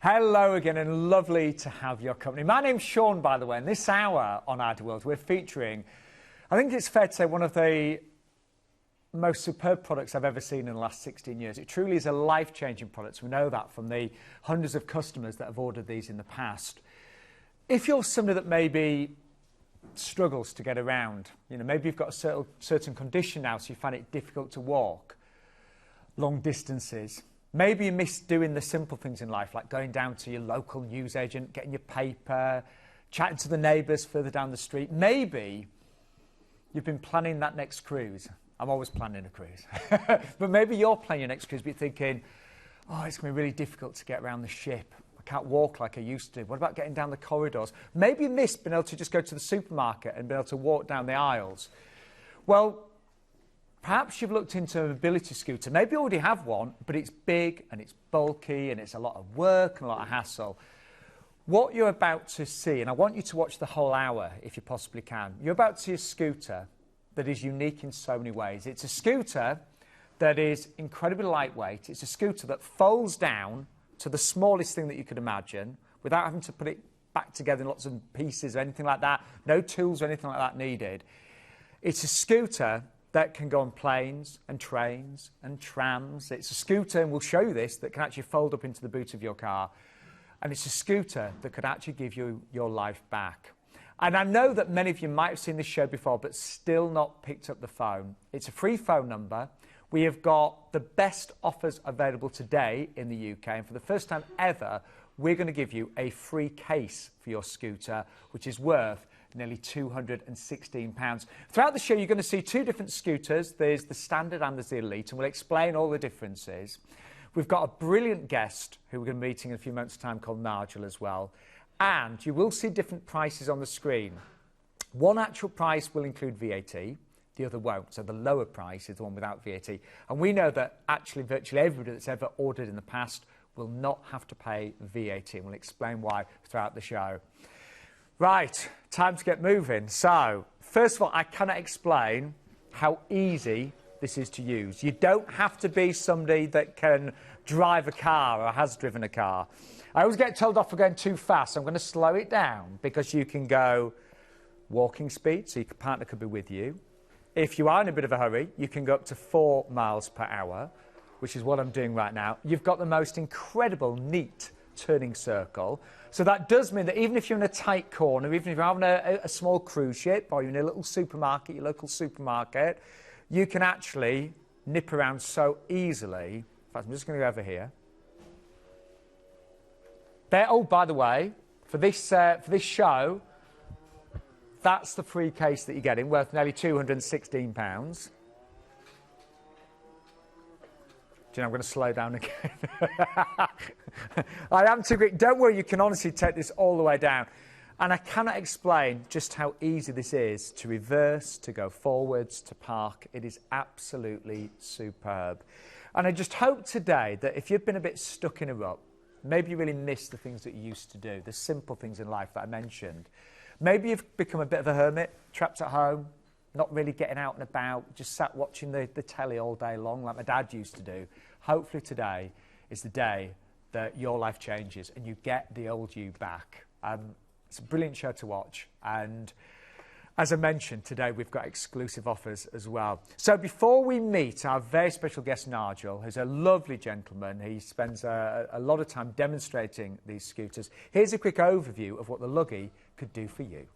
Hello again, and lovely to have your company. My name's Shaun, by the way, and this hour on Idle World we're featuring, I think it's fair to say, one of the most superb products I've ever seen in the last 16 years. It truly is a life-changing product. We know that from the hundreds of customers that have ordered these in the past. If you're somebody that maybe struggles to get around, maybe you've got a certain condition now, so you find it difficult to walk long distances. Maybe you miss doing the simple things in life, like going down to your local newsagent, getting your paper, chatting to the neighbours further down the street. Maybe you've been planning that next cruise. I'm always planning a cruise. But maybe you're planning your next cruise, but you're thinking, oh, it's going to be really difficult to get around the ship. I can't walk like I used to. What about getting down the corridors? Maybe you missed being able to just go to the supermarket and be able to walk down the aisles. Well, perhaps you've looked into a mobility scooter. Maybe you already have one, but it's big and it's bulky and it's a lot of work and a lot of hassle. What you're about to see, and I want you to watch the whole hour if you possibly can, you're about to see a scooter that is unique in so many ways. It's a scooter that is incredibly lightweight. It's a scooter that folds down to the smallest thing that you could imagine without having to put it back together in lots of pieces or anything like that. No tools or anything like that needed. It's a scooter that can go on planes and trains and trams. It's a scooter, and we'll show you this, that can actually fold up into the boot of your car. And it's a scooter that could actually give you your life back. And I know that many of you might have seen this show before, but still not picked up the phone. It's a free phone number. We have got the best offers available today in the UK. And for the first time ever, we're going to give you a free case for your scooter, which is worth nearly £216. Throughout the show, you're going to see two different scooters. There's the Standard and there's the Elite, and we'll explain all the differences. We've got a brilliant guest who we're going to be meeting in a few months' time called Nigel as well. And you will see different prices on the screen. One actual price will include VAT, the other won't. So the lower price is the one without VAT. And we know that actually virtually everybody that's ever ordered in the past will not have to pay VAT. And we'll explain why throughout the show. Right, time to get moving. So, first of all, I cannot explain how easy this is to use. You don't have to be somebody that can drive a car or has driven a car. I always get told off for going too fast, so I'm going to slow it down because you can go walking speed, so your partner could be with you. If you are in a bit of a hurry, you can go up to 4 miles per hour, which is what I'm doing right now. You've got the most incredible, neat turning circle. So that does mean that even if you're in a tight corner, even if you're having a small cruise ship or you're in a little supermarket, your local supermarket, you can actually nip around so easily. In fact, I'm just going to go over here. There, oh, by the way, for this show, that's the free case that you're getting, worth nearly £216. Do you know, I'm going to slow down again. I am too quick. Don't worry, you can honestly take this all the way down. And I cannot explain just how easy this is to reverse, to go forwards, to park. It is absolutely superb. And I just hope today that if you've been a bit stuck in a rut, maybe you really miss the things that you used to do, the simple things in life that I mentioned. Maybe you've become a bit of a hermit, trapped at home, not really getting out and about, just sat watching the telly all day long like my dad used to do. Hopefully today is the day that your life changes and you get the old you back. It's a brilliant show to watch, and as I mentioned, today we've got exclusive offers as well. So before we meet our very special guest, Nigel, who's a lovely gentleman, he spends a lot of time demonstrating these scooters. Here's a quick overview of what the Luggie could do for you.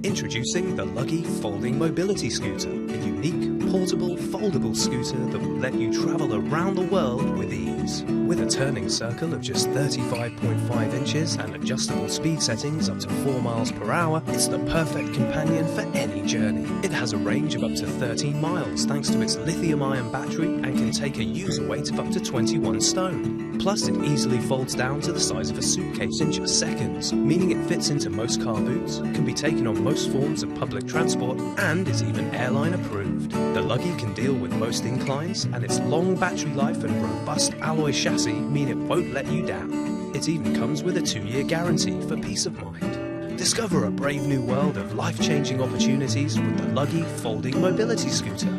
Introducing the Luggie Folding Mobility Scooter, a unique, portable, foldable scooter that will let you travel around the world with ease. With a turning circle of just 35.5 inches and adjustable speed settings up to 4 miles per hour, it's the perfect companion for any journey. It has a range of up to 13 miles thanks to its lithium-ion battery and can take a user weight of up to 21 stone. Plus, it easily folds down to the size of a suitcase in just seconds, meaning it fits into most car boots, can be taken on most forms of public transport, and is even airline approved. The Luggie can deal with most inclines, and its long battery life and robust alloy chassis mean it won't let you down. It even comes with a 2-year guarantee for peace of mind. Discover a brave new world of life-changing opportunities with the Luggie Folding Mobility Scooter.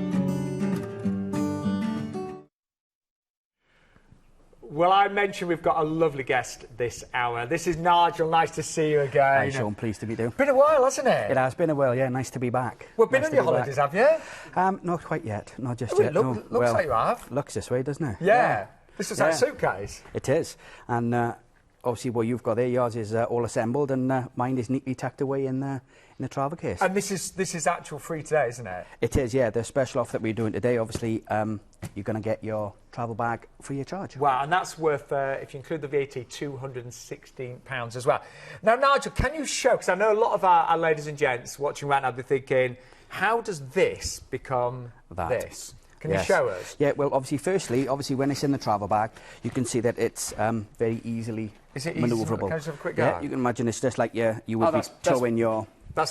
Well, I mentioned we've got a lovely guest this hour. This is Nigel. Nice to see you again. Hi, Shaun. Pleased to be doing. Been a while, hasn't it? It has been a while, yeah. Nice to be back. Well, been on your holidays, have you? Not quite yet. Not just Oh, yet. looks like you have. Looks this way, doesn't it? Yeah. This is that suitcase. It is. And obviously what you've got there, yours is all assembled, and mine is neatly tucked away in the travel case. And this is actual free today, isn't it? It is, yeah. The special offer that we're doing today, obviously, you're going to get your travel bag free of charge. Wow, and that's worth, if you include the VAT, £216 as well. Now, Nigel, can you show, because I know a lot of our ladies and gents watching right now, they're thinking, how does this become this? Can you show us? Yeah, well, firstly, when it's in the travel bag, you can see that it's very easily manoeuvrable. Can I just have a quick go? Yeah, you can imagine it's just like you would be towing your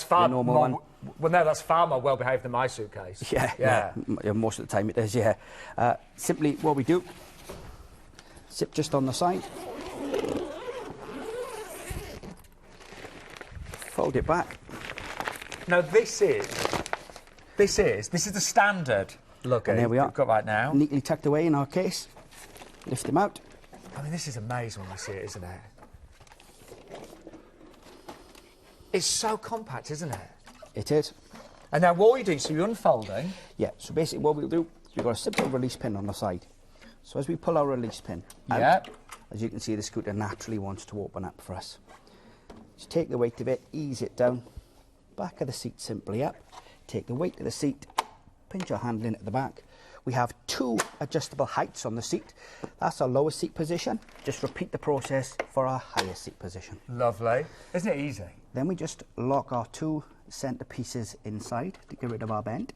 normal one. Well, no, that's far more well behaved than my suitcase. Yeah, most of the time it is, yeah. Simply, what we do, zip just on the side, fold it back. Now, this is the standard Luggie. And there we are. We've got right now. Neatly tucked away in our case. Lift them out. I mean, this is amazing when we see it, isn't it? It's so compact, isn't it? It is. And now what are you doing? So you're unfolding? Yeah, so basically what we'll do, we've got a simple release pin on the side. So as we pull our release pin out, as you can see, the scooter naturally wants to open up for us. Just take the weight of it, ease it down, back of the seat simply up, take the weight of the seat, pinch your handle in at the back. We have 2 adjustable heights on the seat. That's our lowest seat position. Just repeat the process for our highest seat position. Lovely. Isn't it easy? Then we just lock our 2 centre pieces inside to get rid of our bend.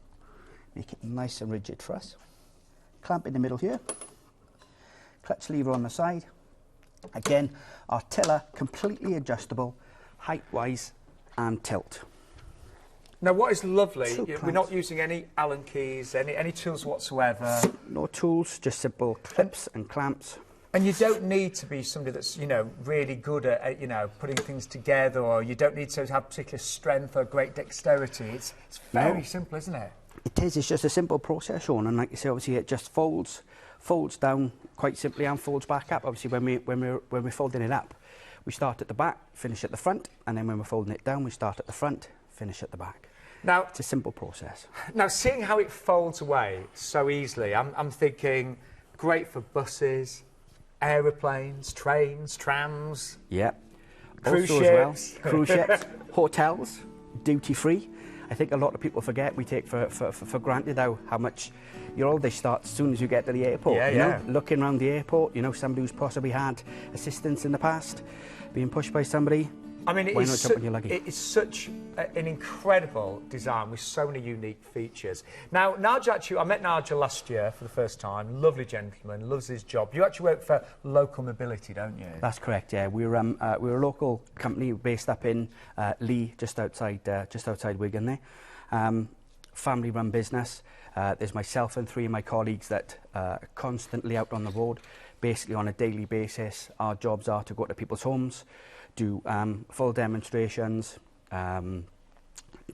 Make it nice and rigid for us. Clamp in the middle here. Clutch lever on the side. Again, our tiller completely adjustable, height-wise and tilt. Now, what is lovely, we're not using any Allen keys, any tools whatsoever. No tools, just simple clips and clamps. And you don't need to be somebody that's, really good at, putting things together, or you don't need to have particular strength or great dexterity. It's very simple, isn't it? It is. It's just a simple process, Shaun. And like you say, obviously, it just folds down quite simply and folds back up. Obviously, when we're folding it up, we start at the back, finish at the front, and then when we're folding it down, we start at the front, finish at the back. Now, it's a simple process. Now, seeing how it folds away so easily, I'm thinking great for buses, aeroplanes, trains, trams. Yeah. Cruise ships. Cruise ships, hotels, duty free. I think a lot of people forget, we take for granted how much your holiday starts as soon as you get to the airport. Yeah. Looking around the airport, somebody who's possibly had assistance in the past, being pushed by somebody. I mean, Why not jump on your Luggie? It is such an incredible design with so many unique features. Now, Nigel, actually, I met Nigel last year for the first time. Lovely gentleman, loves his job. You actually work for Local Mobility, don't you? That's correct. Yeah, we're a local company based up in Lee, just outside Wigan there. Family-run business. There's myself and 3 of my colleagues that are constantly out on the road, basically on a daily basis. Our jobs are to go to people's homes, do full demonstrations,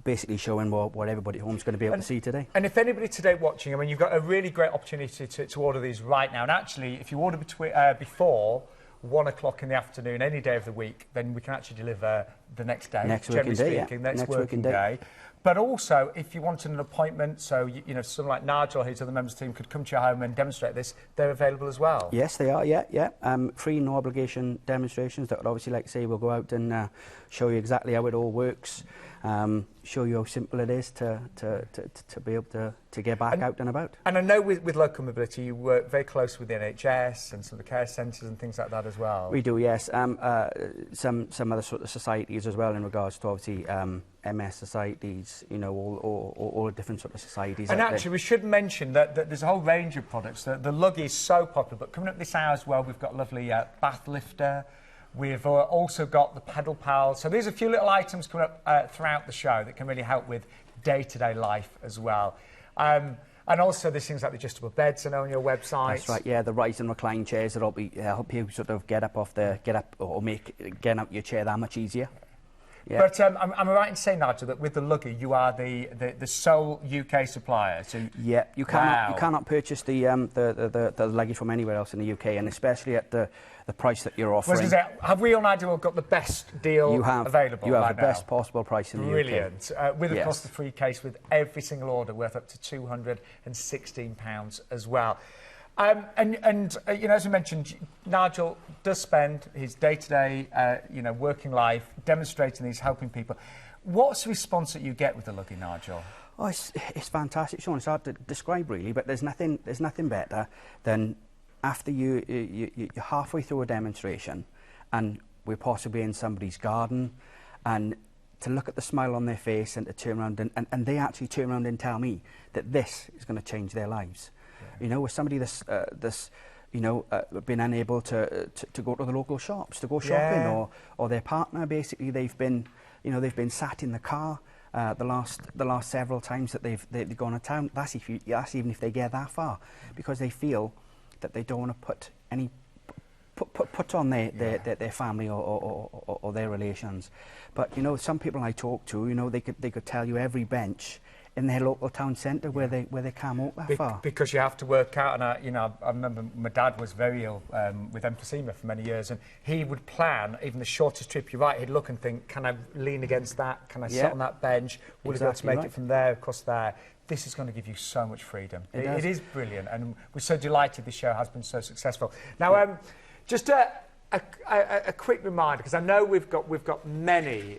basically showing what everybody at home is going to be able to see today. And if anybody today watching, I mean, you've got a really great opportunity to order these right now. And actually, if you order before 1 o'clock in the afternoon, any day of the week, then we can actually deliver the next day. Next working day, next working day. But also, if you wanted an appointment, so, someone like Nigel, who's on the members team, could come to your home and demonstrate this, they're available as well? Yes, they are, yeah. Free, no obligation demonstrations that would obviously, like I say, we'll go out and show you exactly how it all works, show you how simple it is to be able to get back out and about. And I know with Local Mobility, you work very close with the NHS and some of the care centres and things like that as well. We do, yes. Some other sort of societies as well in regards to, obviously, MS societies, all the different sort of societies. And actually, we should mention that there's a whole range of products. The Luggie is so popular, but coming up this hour as well, we've got a lovely bath lifter. We've also got the pedal pal. So there's a few little items coming up throughout the show that can really help with day-to-day life as well. And also there's things like the adjustable beds, I know, on your website. That's right, yeah, the rise and recline chairs that'll help you sort of get up or make getting out your chair that much easier. Yeah. But am I right in saying, Nigel, that with the Luggie, you are the sole UK supplier? So yeah, you cannot purchase the Luggie from anywhere else in the UK, and especially at the price that you're offering. Well, have we on Ideal got the best deal available? You have right the best possible price in the UK. Brilliant. With, of course, the free case with every single order worth up to £216 as well. And you know, as we mentioned, Nigel does spend his day-to-day, working life demonstrating these, helping people. What's the response that you get with the Luggie, Nigel? Oh, it's fantastic, Shaun. It's hard to describe, really, but there's nothing better than after you're halfway through a demonstration, and we're possibly in somebody's garden, and to look at the smile on their face and to turn around and they actually turn around and tell me that this is going to change their lives. You know, with somebody that's been unable to go to the local shops to go shopping, or their partner, basically they've been sat in the car the last several times that they've gone to town. That's even if they get that far, because they feel that they don't want to put on their family or their relations. But you know, some people I talk to, you know, they could tell you every bench in their local town centre where they can't walk that far. Because you have to work out, and I remember my dad was very ill with emphysema for many years, and he would plan even the shortest trip. You're right, he'd look and think, can I lean against that? Can I sit on that bench? Would I be able to make it from there across there? This is going to give you so much freedom. It is brilliant, and we're so delighted this show has been so successful. Now, just a quick reminder, because I know we've got many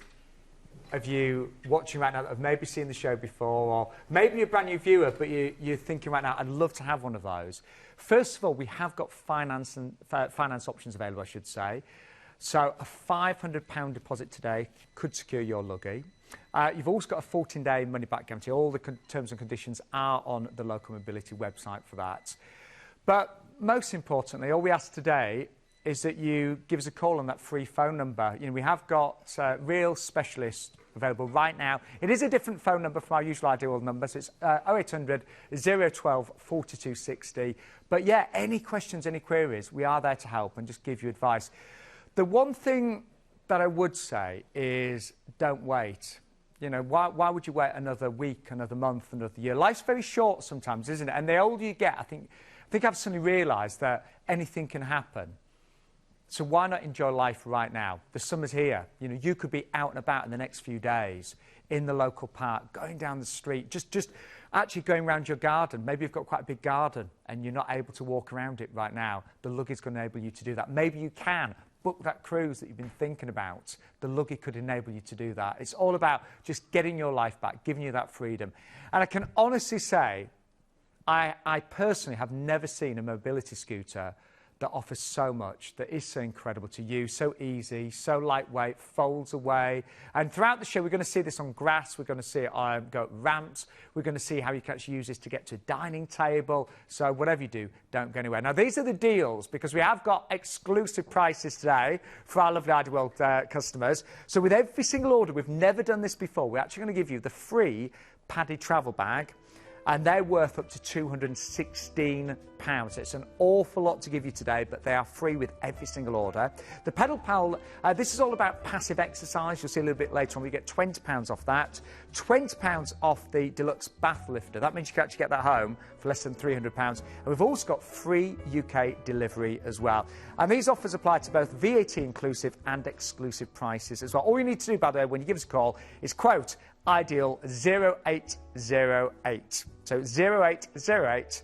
of you watching right now that have maybe seen the show before, or maybe you're a brand new viewer, but you're thinking right now, I'd love to have one of those. First of all, we have got finance options available, I should say. So a £500 deposit today could secure your Luggie. You've also got a 14-day money-back guarantee. All the terms and conditions are on the local mobility website for that. But most importantly, all we ask today is that you give us a call on that free phone number. You know, we have got real specialists available right now. It is a different phone number from our usual Ideal number, so it's 0800 012 4260. But yeah, any questions, any queries, we are there to help and just give you advice. The one thing that I would say is don't wait. You know, why would you wait another week, another month, another year? Life's very short sometimes, isn't it? And the older you get, I think I've suddenly realised that anything can happen. So why not enjoy life right now? The summer's here. You know, you could be out and about in the next few days in the local park, going down the street, just actually going around your garden. Maybe you've got quite a big garden and you're not able to walk around it right now. The Luggie's going to enable you to do that. Maybe you can book that cruise that you've been thinking about. The Luggie could enable you to do that. It's all about just getting your life back, giving you that freedom. And I can honestly say, I personally have never seen a mobility scooter that offers so much, that is so incredible to use, so easy, so lightweight, folds away. And throughout the show, we're going to see this on grass, we're going to see it go up ramps, we're going to see how you can actually use this to get to a dining table. So whatever you do, don't go anywhere. Now, these are the deals, because we have got exclusive prices today for our lovely Ideal customers. So with every single order, we've never done this before, we're actually going to give you the free padded travel bag, and they're worth up to £216. So it's an awful lot to give you today, but they are free with every single order. The Pedal Pal, this is all about passive exercise. You'll see a little bit later on. We get £20 off that. £20 off the deluxe bath lifter. That means you can actually get that home for less than £300. And we've also got free UK delivery as well. And these offers apply to both VAT inclusive and exclusive prices as well. All you need to do, by the way, when you give us a call is quote Ideal 0808. So 0808.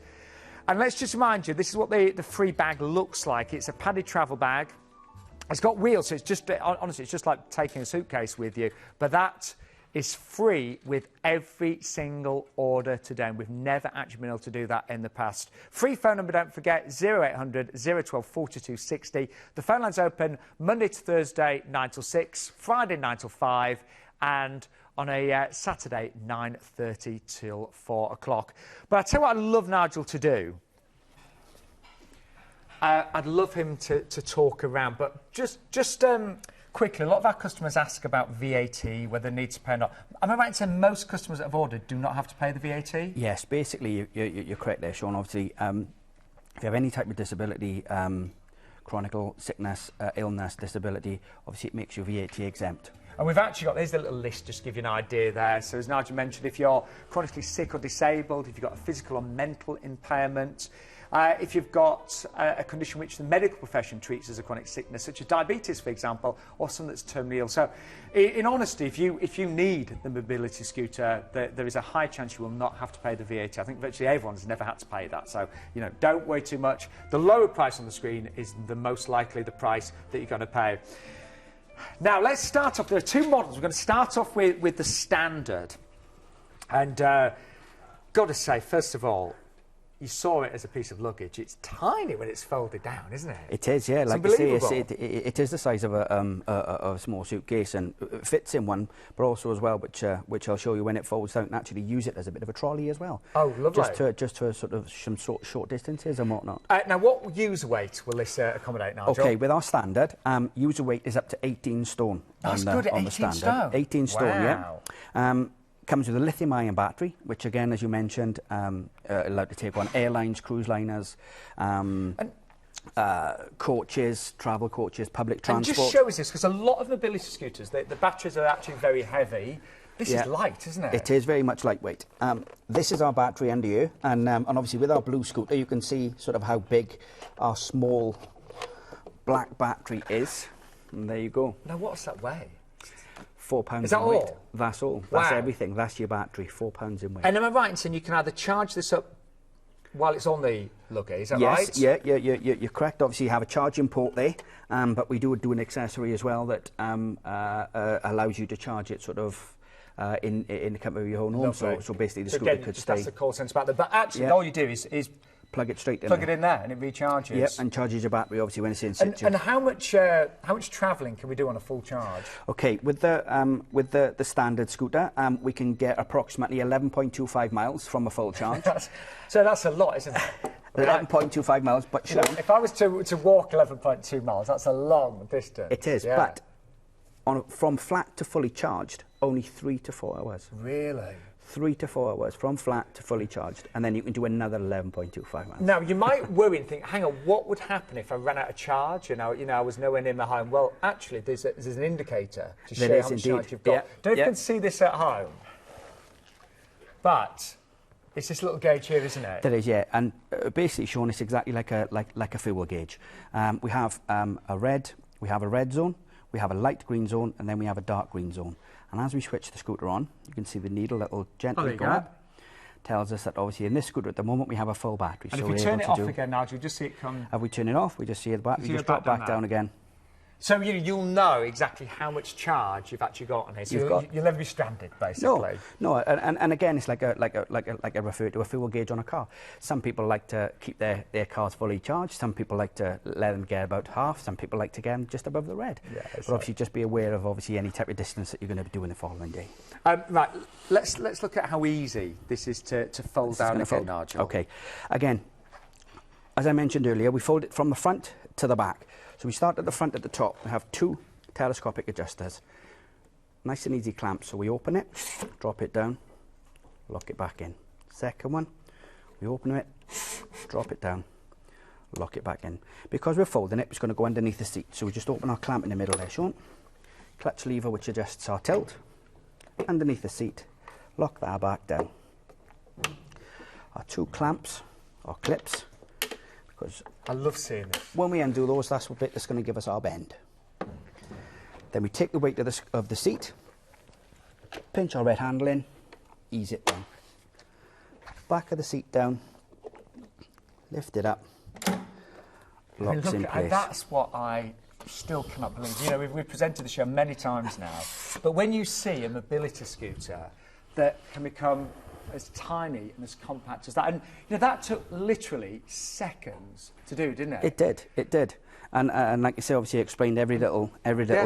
And let's just remind you, this is what the free bag looks like. It's a padded travel bag. It's got wheels, so it's just, honestly, it's just like taking a suitcase with you. But that is free with every single order today. And we've never actually been able to do that in the past. Free phone number, don't forget, 0800 012 4260. The phone line's open Monday to Thursday, 9 till 6, Friday, 9 till 5, and on a Saturday, 9:30 till 4 o'clock. But I tell you what I'd love Nigel to do. I'd love him to talk around, but just quickly, a lot of our customers ask about VAT, whether they need to pay or not. Am I right in saying most customers that have ordered do not have to pay the VAT? Yes, basically you're correct there, Shaun. Obviously, if you have any type of disability, chronic sickness, illness, disability, obviously it makes you VAT exempt. And we've actually got, there's a little list just to give you an idea there. So as Nigel mentioned, if you're chronically sick or disabled, if you've got a physical or mental impairment, if you've got a condition which the medical profession treats as a chronic sickness, such as diabetes, for example, or something that's terminally ill. So, in honesty, if you need the mobility scooter, there is a high chance you will not have to pay the VAT. I think virtually everyone's never had to pay that. So, don't worry too much. The lower price on the screen is the most likely the price that you're going to pay. Now, let's start off. There are two models. We're going to start off with the standard. And, got to say, first of all, you saw it as a piece of luggage. It's tiny when it's folded down, isn't it? It is, yeah. Like you say, it is the size of a small suitcase, and it fits in one, but also as well, which I'll show you when it folds down, and actually use it as a bit of a trolley as well. Oh, lovely. Just for sort of some short distances and whatnot. Now, what user weight will this accommodate, Nigel? Okay, with our standard, user weight is up to 18 stone. That's good, 18 stone? 18 stone, wow. Yeah. Comes with a lithium-ion battery, which again, as you mentioned, allowed to take on airlines, cruise liners, coaches, travel coaches, public transport. And just show us this, because a lot of mobility scooters, the batteries are actually very heavy. This is light, isn't it? It is very much lightweight. This is our battery under here, and obviously with our blue scooter, you can see sort of how big our small black battery is. And there you go. Now, what's that weigh? 4 pounds Is that in weight. all? That's all. Wow. That's everything. That's your battery. 4 pounds in weight. And am I right in saying you can either charge this up while it's on the Luggie? Is that right? Yes. Yeah. You're correct. Obviously, you have a charging port there, but we do an accessory as well that allows you to charge it sort of in the comfort of your own home. So basically, the scooter again, could stay. That's the core sense about that. But actually, all you do is plug it straight in. Plug it in there, and it recharges. Yep, and charges your battery obviously when it's in situ. And how much travelling can we do on a full charge? Okay, with the standard scooter, we can get approximately 11.25 miles from a full charge. So that's a lot, isn't it? 11.25 miles, but if I was to walk 11.2 miles, that's a long distance. It is, but from flat to fully charged, only 3 to 4 hours. Really? 3 to 4 hours from flat to fully charged, and then you can do another 11.25 miles. Now, you might worry and think, hang on, what would happen if I ran out of charge? I was nowhere near my home. Well, actually, there's an indicator to show how much charge you've got. Yeah. Don't know if you can see this at home, but it's this little gauge here, isn't it? There is, yeah. And basically, Shaun, it's exactly like a fuel gauge. We have a red zone, we have a light green zone, and then we have a dark green zone. And as we switch the scooter on, you can see the needle that will gently go up. Tells us that obviously in this scooter at the moment we have a full battery. And so if we turn it off again, Nigel, just see it come. If we turn it off, we just see the battery just drop back down again. So you'll know exactly how much charge you've actually got on here. So you'll never be stranded, basically. No, and again, it's like I referred to a fuel gauge on a car. Some people like to keep their cars fully charged. Some people like to let them get about half. Some people like to get them just above the red. Yeah, but obviously, just be aware of obviously any type of distance that you're going to be doing the following day. Right, let's look at how easy this is to fold down again, Nigel. Okay, again, as I mentioned earlier, we fold it from the front to the back. So we start at the front at the top. We have 2 telescopic adjusters. Nice and easy clamp. So we open it, drop it down, lock it back in. Second one, we open it, drop it down, lock it back in. Because we're folding it, it's going to go underneath the seat. So we just open our clamp in the middle there, Shaun. Clutch lever which adjusts our tilt. Underneath the seat, lock that back down. Our 2 clamps, or clips. I love seeing this. When we undo those, that's the bit that's going to give us our bend. Then we take the weight of the seat, pinch our red handle in, ease it down. Back of the seat down, lift it up, locks in place. That's what I still cannot believe. We've presented the show many times now, but when you see a mobility scooter that can become as tiny and as compact as that, and that took literally seconds to do, didn't it? It did, and like you say, obviously explained every little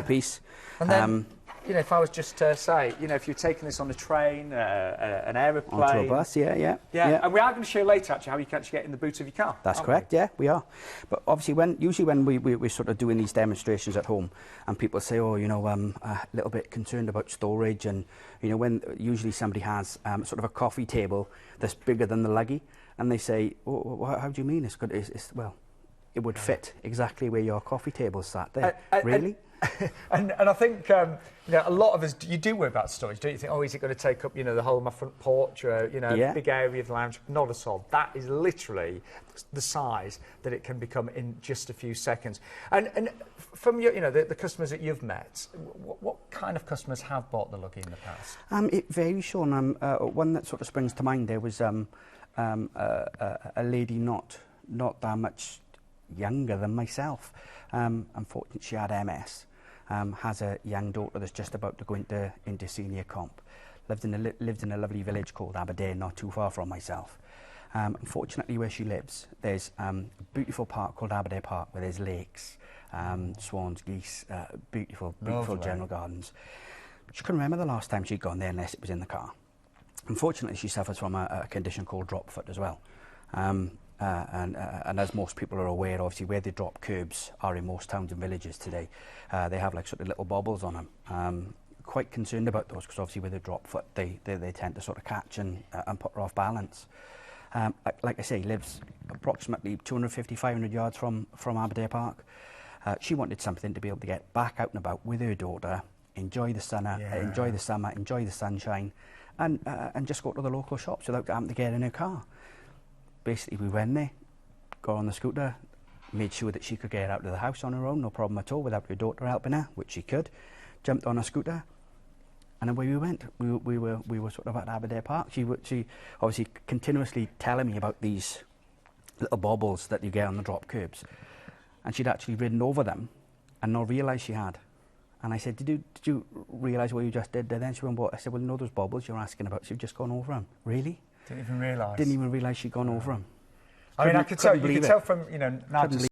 piece. And then, if I was just to say, if you're taking this on a train, an aeroplane, onto a bus, yeah. And we are going to show you later actually how you can actually get in the boot of your car. That's correct. Yeah, we are. But obviously, usually when we're sort of doing these demonstrations at home, and people say, oh, I'm a little bit concerned about storage, and when usually somebody has sort of a coffee table that's bigger than the Luggie, and they say, oh, how do you mean it's good? Well, it would fit exactly where your coffee table sat there. Really? And I think you know, a lot of us, you do worry about storage, don't you? Think, oh, is it going to take up, you know, the whole of my front porch, or, you know, big area of the lounge? Not at all. That is literally the size that it can become in just a few seconds. And from your, you know, the customers that you've met, what kind of customers have bought the Luggie in the past? It varies, Shaun. One that sort of springs to mind, there was a lady not that much younger than myself. Unfortunately, she had MS. Has a young daughter that's just about to go into senior comp. Lived in a lovely village called Aberdeen, not too far from myself. Unfortunately, where she lives, there's a beautiful park called Aberdeen Park, where there's lakes, swans, geese, beautiful general gardens. She couldn't remember the last time she'd gone there unless it was in the car. Unfortunately, she suffers from a condition called drop foot as well. And as most people are aware, obviously, where the drop curbs are in most towns and villages today, they have like sort of little bobbles on them. Quite concerned about those, because obviously with the drop foot, they tend to sort of catch and put her off balance. Like I say, lives approximately 250, 500 yards from Aberdeen Park. She wanted something to be able to get back out and about with her daughter, enjoy the summer, enjoy the summer, enjoy the sunshine, and just go to the local shops without having to get in her car. Basically, we went there, got on the scooter, made sure that she could get out of the house on her own, no problem at all, without her daughter helping her, which she could. Jumped on a scooter, and away we went. We were sort of at Aberdeen Park. She obviously continuously telling me about these little bobbles that you get on the drop curbs, and she'd actually ridden over them and not realised she had. And I said, did you realise what you just did there then? She went, what? I said, well, you know those bobbles you're asking about? She'd just gone over them. Really? Didn't even realise. Didn't even realise she'd gone over them. I mean, I could tell, you could tell from, you know, Nigel's